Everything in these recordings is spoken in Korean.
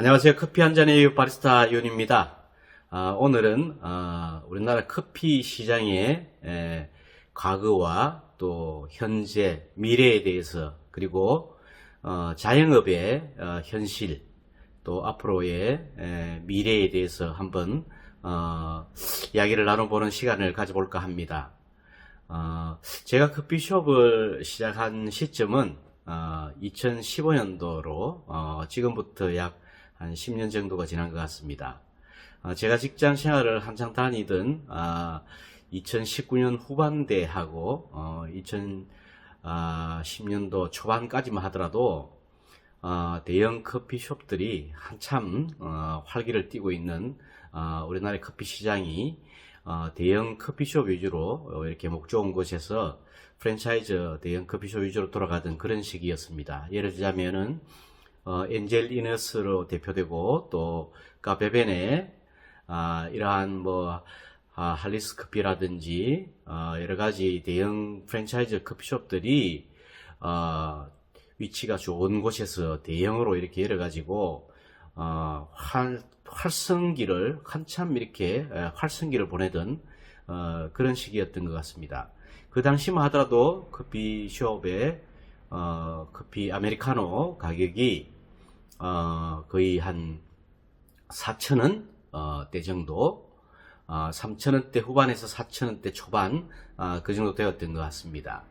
안녕하세요. 커피 한 잔의 바리스타 윤입니다. 오늘은 우리나라 커피 시장의 과거와 또 현재, 미래에 대해서 그리고 자영업의 현실 또 앞으로의 미래에 대해서 한번 이야기를 나눠보는 시간을 가져볼까 합니다. 제가 커피숍을 시작한 시점은 2015년도로 지금부터 약 한 10년 정도가 지난 것 같습니다. 제가 직장 생활을 한창 다니던 2019년 후반대하고 2010년도 초반까지만 하더라도 대형 커피숍들이 한참 활기를 띠고 있는 우리나라의 커피 시장이 대형 커피숍 위주로 이렇게 목 좋은 곳에서 프랜차이즈 대형 커피숍 위주로 돌아가던 그런 시기였습니다. 예를 들자면은 엔젤 이너스로 대표되고 또 카페벤의 이러한 뭐 할리스 커피라든지 여러 가지 대형 프랜차이즈 커피숍들이 위치가 좋은 곳에서 대형으로 이렇게 열어가지고 활성기를 한참 이렇게 활성기를 보내던 그런 시기였던 것 같습니다. 그 당시만 하더라도 커피숍의 커피 아메리카노 가격이 거의 한 4,000원 대 정도, 3,000원대 후반에서 4,000원대 초반 그 정도 되었던 것 같습니다.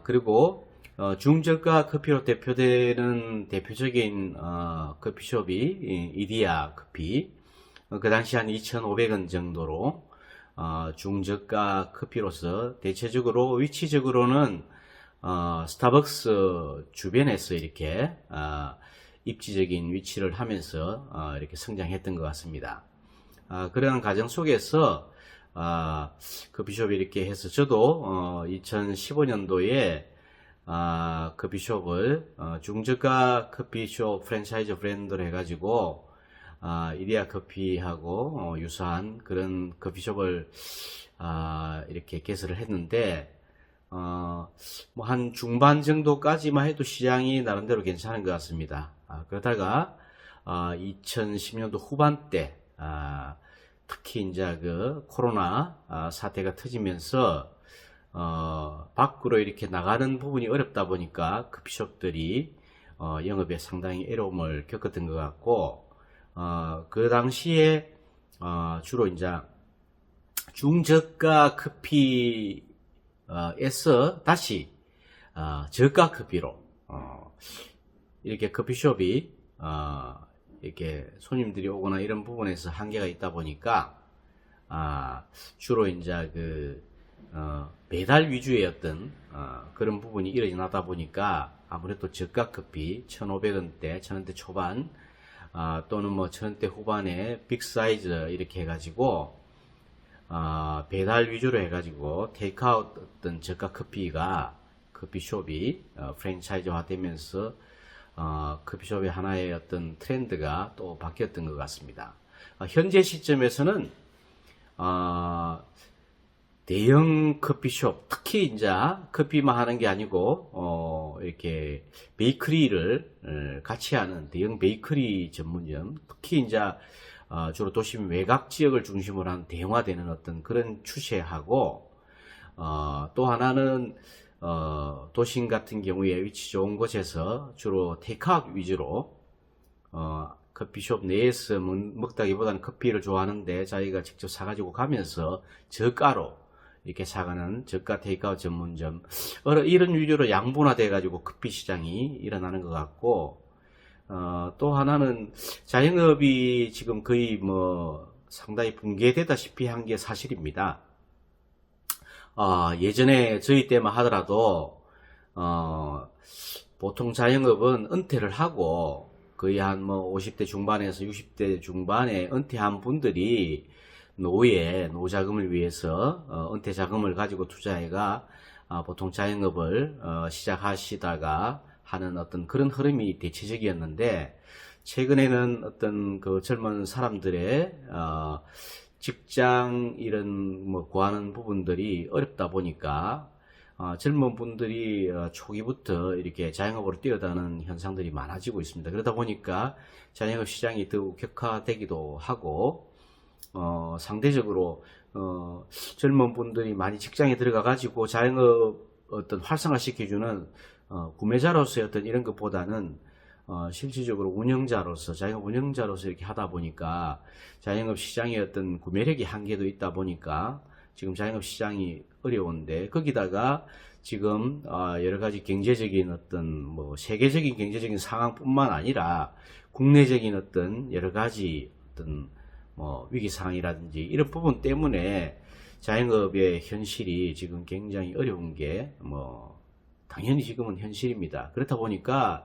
그리고 중저가 커피로 대표되는 대표적인 커피숍이 이디야 커피, 그 당시 한 2,500원 정도로 중저가 커피로서 대체적으로 위치적으로는 스타벅스 주변에서 이렇게 입지적인 위치를 하면서 이렇게 성장했던 것 같습니다. 그런 과정 속에서 커피숍이 이렇게 해서 저도 2015년도에 커피숍을 중저가 커피숍 프랜차이즈 브랜드로 해가지고 이디야 커피하고 유사한 그런 커피숍을 이렇게 개설을 했는데 뭐 한 중반 정도까지만 해도 시장이 나름대로 괜찮은 것 같습니다. 그러다가 2010년도 후반때 특히 이제 그 코로나 사태가 터지면서 밖으로 이렇게 나가는 부분이 어렵다 보니까 커피숍들이 영업에 상당히 어려움을 겪었던 것 같고 그 당시에 주로 이제 중저가 커피 에서 다시 저가 커피로 이렇게 커피숍이 이렇게 손님들이 오거나 이런 부분에서 한계가 있다 보니까 주로 이제 그 배달 위주의 어떤 그런 부분이 일어나다 보니까 아무래도 저가 커피 1,500원대, 1,000원대 초반 또는 뭐 1,000원대 후반에 빅 사이즈 이렇게 해가지고 배달 위주로 해가지고 테이크아웃 어떤 저가 커피가 커피숍이 프랜차이즈화 되면서 커피숍의 하나의 어떤 트렌드가 또 바뀌었던 것 같습니다. 현재 시점에서는 대형 커피숍, 특히 이제 커피만 하는 게 아니고 이렇게 베이커리를 같이 하는 대형 베이커리 전문점, 특히 이제 주로 도심 외곽 지역을 중심으로 한 대형화되는 어떤 그런 추세하고 또 하나는 도심 같은 경우에 위치 좋은 곳에서 주로 테이크아웃 위주로 커피숍 내에서 먹다기보다는 커피를 좋아하는데 자기가 직접 사가지고 가면서 저가로 이렇게 사가는 저가 테이크아웃 전문점, 이런 위주로 양분화돼 가지고 커피 시장이 일어나는 것 같고 또 하나는 자영업이 지금 거의 뭐 상당히 붕괴되다시피 한 게 사실입니다. 예전에 저희 때만 하더라도 보통 자영업은 은퇴를 하고 거의 한 뭐 50대 중반에서 60대 중반에 은퇴한 분들이 노자금을 위해서 은퇴 자금을 가지고 투자해가 보통 자영업을 시작하시다가 하는 어떤 그런 흐름이 대체적이었는데, 최근에는 어떤 그 젊은 사람들의 직장 이런 뭐 구하는 부분들이 어렵다 보니까 젊은 분들이 초기부터 이렇게 자영업으로 뛰어드는 현상들이 많아지고 있습니다. 그러다 보니까 자영업 시장이 더욱 격화되기도 하고, 상대적으로 젊은 분들이 많이 직장에 들어가 가지고 자영업 어떤 활성화 시켜주는 구매자로서의 어떤 이런 것보다는 실질적으로 운영자로서, 자영업 운영자로서 이렇게 하다 보니까 자영업 시장의 어떤 구매력이 한계도 있다 보니까 지금 자영업 시장이 어려운데, 거기다가 지금 여러 가지 경제적인 어떤 뭐 세계적인 경제적인 상황뿐만 아니라 국내적인 어떤 여러 가지 어떤 뭐 위기 상황이라든지 이런 부분 때문에 자영업의 현실이 지금 굉장히 어려운 게 뭐 당연히 지금은 현실입니다. 그렇다 보니까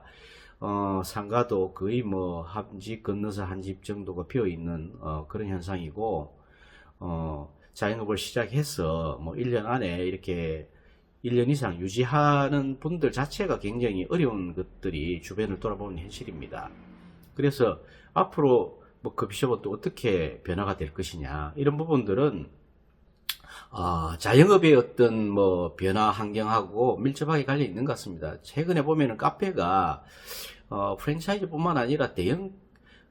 상가도 거의 뭐 한 집 건너서 한 집 정도가 비어 있는 그런 현상이고, 자영업을 시작해서 뭐 1년 안에 이렇게 1년 이상 유지하는 분들 자체가 굉장히 어려운 것들이 주변을 돌아보는 현실입니다. 그래서 앞으로 뭐 커피숍은 또 어떻게 변화가 될 것이냐, 이런 부분들은 자영업의 어떤 뭐 변화 환경하고 밀접하게 관련이 있는 것 같습니다. 최근에 보면은 카페가 프랜차이즈뿐만 아니라 대형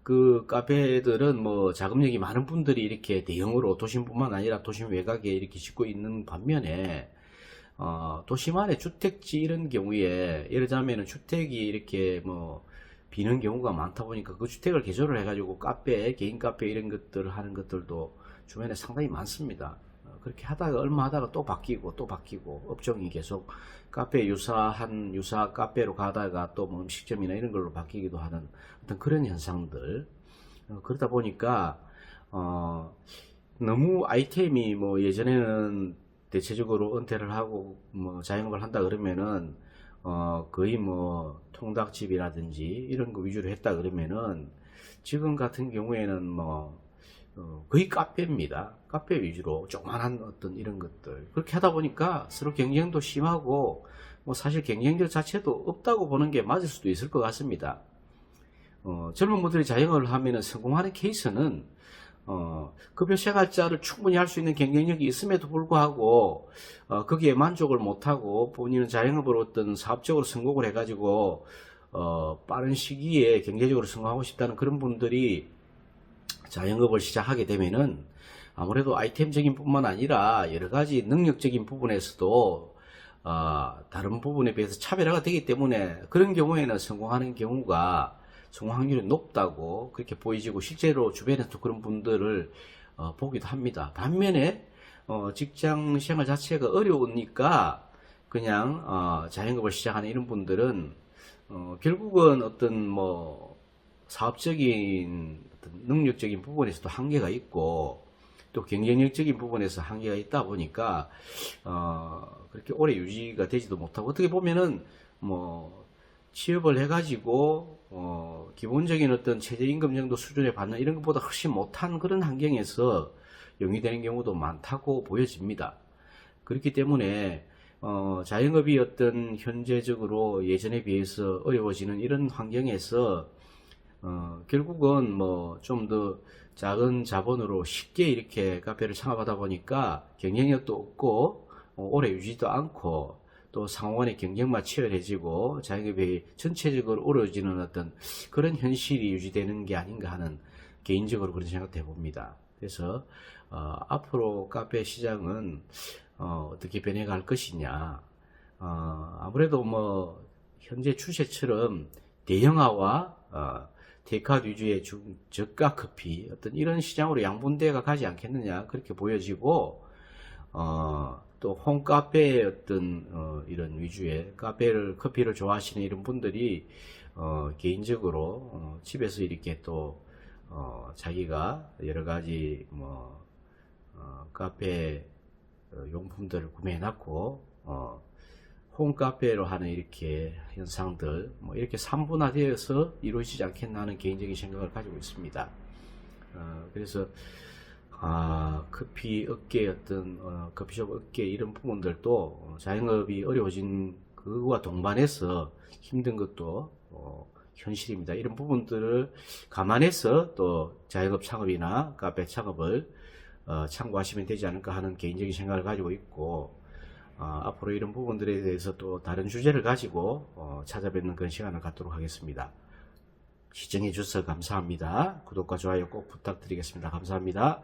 그 카페들은 뭐 자금력이 많은 분들이 이렇게 대형으로 도심뿐만 아니라 도심 외곽에 이렇게 짓고 있는 반면에 도심 안에 주택지 이런 경우에, 예를 들자면은 주택이 이렇게 뭐 비는 경우가 많다 보니까 그 주택을 개조를 해가지고 카페, 개인 카페 이런 것들을 하는 것들도 주변에 상당히 많습니다. 그렇게 하다가 얼마 하다가 또 바뀌고 또 바뀌고, 업종이 계속 카페 유사 카페로 가다가 또 뭐 음식점이나 이런 걸로 바뀌기도 하는 어떤 그런 현상들. 그러다 보니까 너무 아이템이 뭐 예전에는 대체적으로 은퇴를 하고 뭐 자영업을 한다 그러면은 거의 뭐 통닭집이라든지 이런 거 위주로 했다 그러면은, 지금 같은 경우에는 뭐 거의 카페입니다. 카페 위주로 조그만한 어떤 이런 것들, 그렇게 하다 보니까 서로 경쟁도 심하고, 뭐 사실 경쟁력 자체도 없다고 보는 게 맞을 수도 있을 것 같습니다. 젊은 분들이 자영업을 하면은 성공하는 케이스는 급여 생활자를 충분히 할 수 있는 경쟁력이 있음에도 불구하고 거기에 만족을 못하고 본인은 자영업으로 어떤 사업적으로 성공을 해가지고 빠른 시기에 경제적으로 성공하고 싶다는 그런 분들이 자영업을 시작하게 되면은 아무래도 아이템적인 뿐만 아니라 여러 가지 능력적인 부분에서도 다른 부분에 비해서 차별화가 되기 때문에, 그런 경우에는 성공 확률이 높다고 그렇게 보이지고, 실제로 주변에서 그런 분들을 보기도 합니다. 반면에 직장 생활 자체가 어려우니까 그냥 자영업을 시작하는 이런 분들은 결국은 어떤 뭐 사업적인 어떤 능력적인 부분에서도 한계가 있고, 또 경쟁력적인 부분에서 한계가 있다 보니까 그렇게 오래 유지가 되지도 못하고, 어떻게 보면은 뭐 취업을 해가지고 기본적인 어떤 최저임금 정도 수준에 받는 이런 것보다 훨씬 못한 그런 환경에서 영위되는 경우도 많다고 보여집니다. 그렇기 때문에 자영업이 어떤 현재적으로 예전에 비해서 어려워지는 이런 환경에서 결국은 뭐 좀 더 작은 자본으로 쉽게 이렇게 카페를 창업하다 보니까 경쟁력도 없고 오래 유지도 않고, 또 상호간의 경쟁만 치열해지고 자영업이 전체적으로 어려워지는 어떤 그런 현실이 유지되는 게 아닌가 하는 개인적으로 그런 생각도 해봅니다. 그래서 앞으로 카페 시장은 어떻게 변해갈 것이냐, 아무래도 뭐 현재 추세처럼 대형화와 테이크아웃 위주의 저가 커피 어떤 이런 시장으로 양분되어 가지 않겠느냐, 그렇게 보여지고, 또 홈카페의 어떤 이런 위주의 커피를 좋아하시는 이런 분들이 개인적으로 집에서 이렇게 또 자기가 여러 가지 뭐 카페 용품들을 구매해 놨고 홈카페로 하는 이렇게 현상들, 뭐 이렇게 3분화되어서 이루어지지 않겠나 하는 개인적인 생각을 가지고 있습니다. 그래서 커피 업계 커피숍 업계 이런 부분들도 자영업이 어려워진 그거와 동반해서 힘든 것도 현실입니다. 이런 부분들을 감안해서 또 자영업 창업이나 카페 창업을 참고하시면 되지 않을까 하는 개인적인 생각을 가지고 있고, 앞으로 이런 부분들에 대해서 또 다른 주제를 가지고 찾아뵙는 그런 시간을 갖도록 하겠습니다. 시청해 주셔서 감사합니다. 구독과 좋아요 꼭 부탁드리겠습니다. 감사합니다.